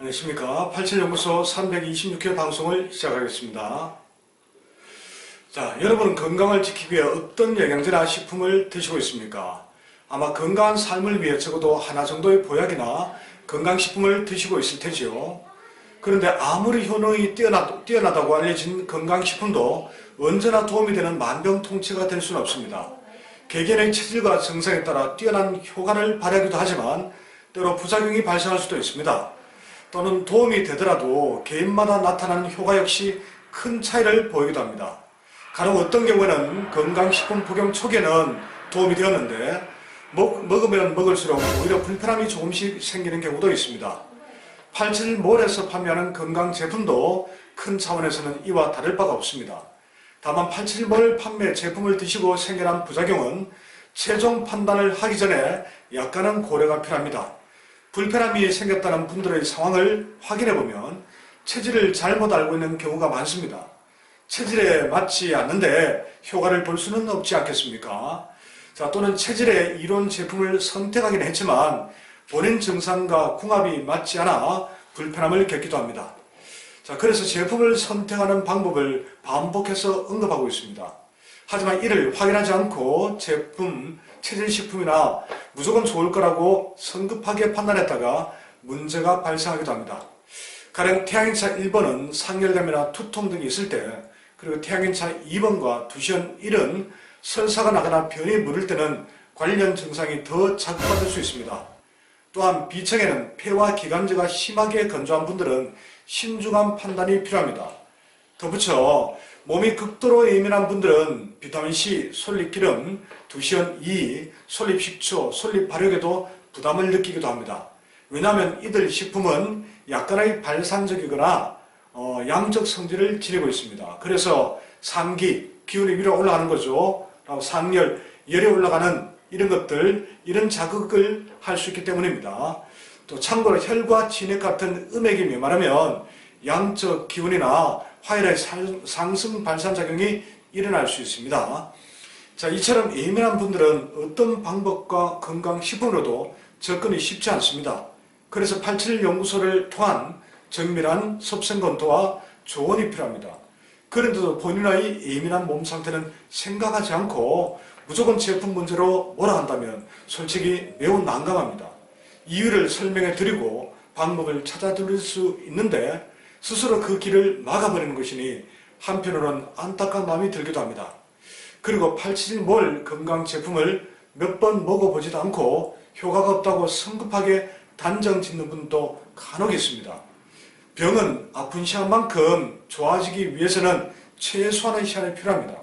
안녕하십니까. 87연구소 326회 방송을 시작하겠습니다. 자, 여러분은 건강을 지키기 위해 어떤 영양제나 식품을 드시고 있습니까? 아마 건강한 삶을 위해 적어도 하나 정도의 보약이나 건강식품을 드시고 있을 테지요. 그런데 아무리 효능이 뛰어나다고 알려진 건강식품도 언제나 도움이 되는 만병통치가 될 수는 없습니다. 개개인의 체질과 증상에 따라 뛰어난 효과를 발휘하기도 하지만 때로 부작용이 발생할 수도 있습니다. 또는 도움이 되더라도 개인마다 나타나는 효과 역시 큰 차이를 보이기도 합니다. 간혹 어떤 경우에는 건강식품 복용 초기에는 도움이 되었는데 먹으면 먹을수록 오히려 불편함이 조금씩 생기는 경우도 있습니다. 87몰에서 판매하는 건강제품도 큰 차원에서는 이와 다를 바가 없습니다. 다만 87몰 판매 제품을 드시고 생겨난 부작용은 최종 판단을 하기 전에 약간은 고려가 필요합니다. 불편함이 생겼다는 분들의 상황을 확인해보면 체질을 잘못 알고 있는 경우가 많습니다. 체질에 맞지 않는데 효과를 볼 수는 없지 않겠습니까? 자, 또는 체질에 이런 제품을 선택하긴 했지만 본인 증상과 궁합이 맞지 않아 불편함을 겪기도 합니다. 자, 그래서 제품을 선택하는 방법을 반복해서 언급하고 있습니다. 하지만 이를 확인하지 않고 제품, 체질식품이나 무조건 좋을 거라고 성급하게 판단했다가 문제가 발생하기도 합니다. 가령 태양인차 1번은 상열감이나 두통 등이 있을 때, 그리고 태양인차 2번과 두시연 1은 설사가 나거나 변이 물을 때는 관련 증상이 더 자극받을 수 있습니다. 또한 B층에는 폐와 기관지가 심하게 건조한 분들은 신중한 판단이 필요합니다. 덧붙여 몸이 극도로 예민한 분들은 비타민C, 솔잎기름, 두시연 2, 솔잎식초, 솔잎 발효에도 부담을 느끼기도 합니다. 왜냐하면 이들 식품은 약간의 발산적이거나 양적 성질을 지니고 있습니다. 그래서 상기, 기운이 위로 올라가는 거죠. 상열, 열이 올라가는 이런 것들, 이런 자극을 할 수 있기 때문입니다. 또 참고로 혈과 진액 같은 음액이 메마르면 양적 기운이나 화열의 상승 발산작용이 일어날 수 있습니다. 자, 이처럼 예민한 분들은 어떤 방법과 건강식품으로도 접근이 쉽지 않습니다. 그래서 87연구소를 통한 정밀한 섭생검토와 조언이 필요합니다. 그런데도 본인의 예민한 몸 상태는 생각하지 않고 무조건 제품 문제로 몰아간다면 솔직히 매우 난감합니다. 이유를 설명해 드리고 방법을 찾아드릴 수 있는데 스스로 그 길을 막아버리는 것이니 한편으로는 안타까운 마음이 들기도 합니다. 그리고 87몰 건강 제품을 몇 번 먹어보지도 않고 효과가 없다고 성급하게 단정 짓는 분도 간혹 있습니다. 병은 아픈 시간만큼 좋아지기 위해서는 최소한의 시간이 필요합니다.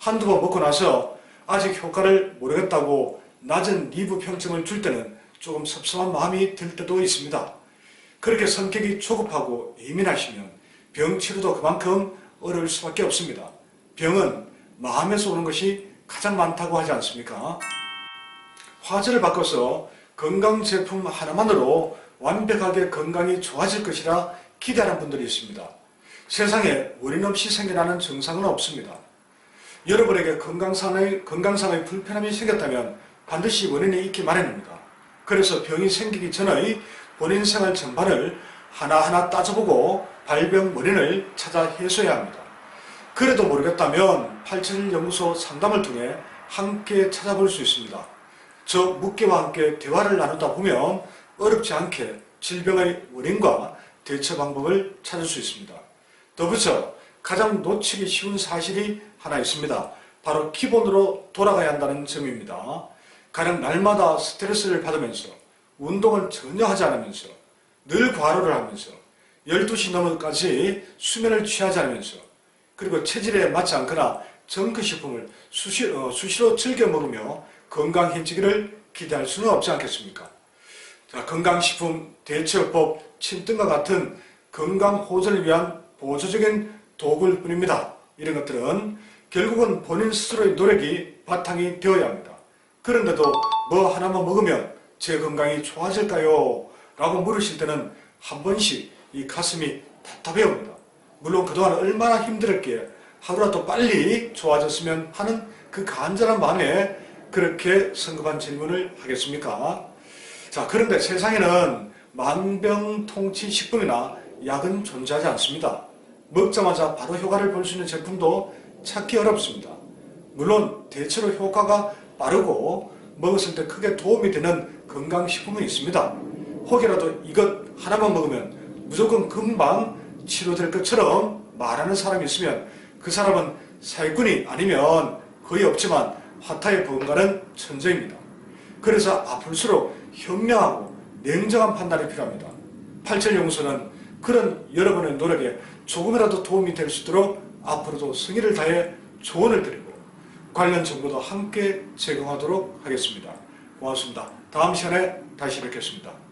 한두 번 먹고 나서 아직 효과를 모르겠다고 낮은 리뷰 평점을 줄 때는 조금 섭섭한 마음이 들 때도 있습니다. 그렇게 성격이 조급하고 예민하시면 병 치료도 그만큼 어려울 수밖에 없습니다. 병은 마음에서 오는 것이 가장 많다고 하지 않습니까? 화제를 바꿔서 건강제품 하나만으로 완벽하게 건강이 좋아질 것이라 기대하는 분들이 있습니다. 세상에 원인 없이 생겨나는 증상은 없습니다. 여러분에게 건강상의 불편함이 생겼다면 반드시 원인이 있기 마련입니다. 그래서 병이 생기기 전의 본인 생활 전반을 하나하나 따져보고 발병 원인을 찾아 해소해야 합니다. 그래도 모르겠다면 87연구소 상담을 통해 함께 찾아볼 수 있습니다. 저 묵기와 함께 대화를 나누다 보면 어렵지 않게 질병의 원인과 대처 방법을 찾을 수 있습니다. 덧붙여 가장 놓치기 쉬운 사실이 하나 있습니다. 바로 기본으로 돌아가야 한다는 점입니다. 가령 날마다 스트레스를 받으면서 운동을 전혀 하지 않으면서 늘 과로를 하면서 12시 넘어까지 수면을 취하지 않으면서 그리고 체질에 맞지 않거나 정크식품을 수시로 즐겨 먹으며 건강해지기를 기대할 수는 없지 않겠습니까? 자, 건강식품 대처법, 침등과 같은 건강보존을 위한 보조적인 도구일 뿐입니다. 이런 것들은 결국은 본인 스스로의 노력이 바탕이 되어야 합니다. 그런데도 뭐 하나만 먹으면 제 건강이 좋아질까요? 라고 물으실 때는 한 번씩 이 가슴이 답답해 옵니다. 물론 그동안 얼마나 힘들었기에 하루라도 빨리 좋아졌으면 하는 그 간절한 마음에 그렇게 성급한 질문을 하겠습니까? 자, 그런데 세상에는 만병통치식품이나 약은 존재하지 않습니다. 먹자마자 바로 효과를 볼 수 있는 제품도 찾기 어렵습니다. 물론 대체로 효과가 빠르고 먹었을 때 크게 도움이 되는 건강식품은 있습니다. 혹여라도 이것 하나만 먹으면 무조건 금방 치료될 것처럼 말하는 사람이 있으면 그 사람은 사기꾼이 아니면 거의 없지만 화타에 번가는 천재입니다. 그래서 아플수록 현명하고 냉정한 판단이 필요합니다. 87연구소는 그런 여러분의 노력에 조금이라도 도움이 될 수 있도록 앞으로도 성의를 다해 조언을 드리고 관련 정보도 함께 제공하도록 하겠습니다. 고맙습니다. 다음 시간에 다시 뵙겠습니다.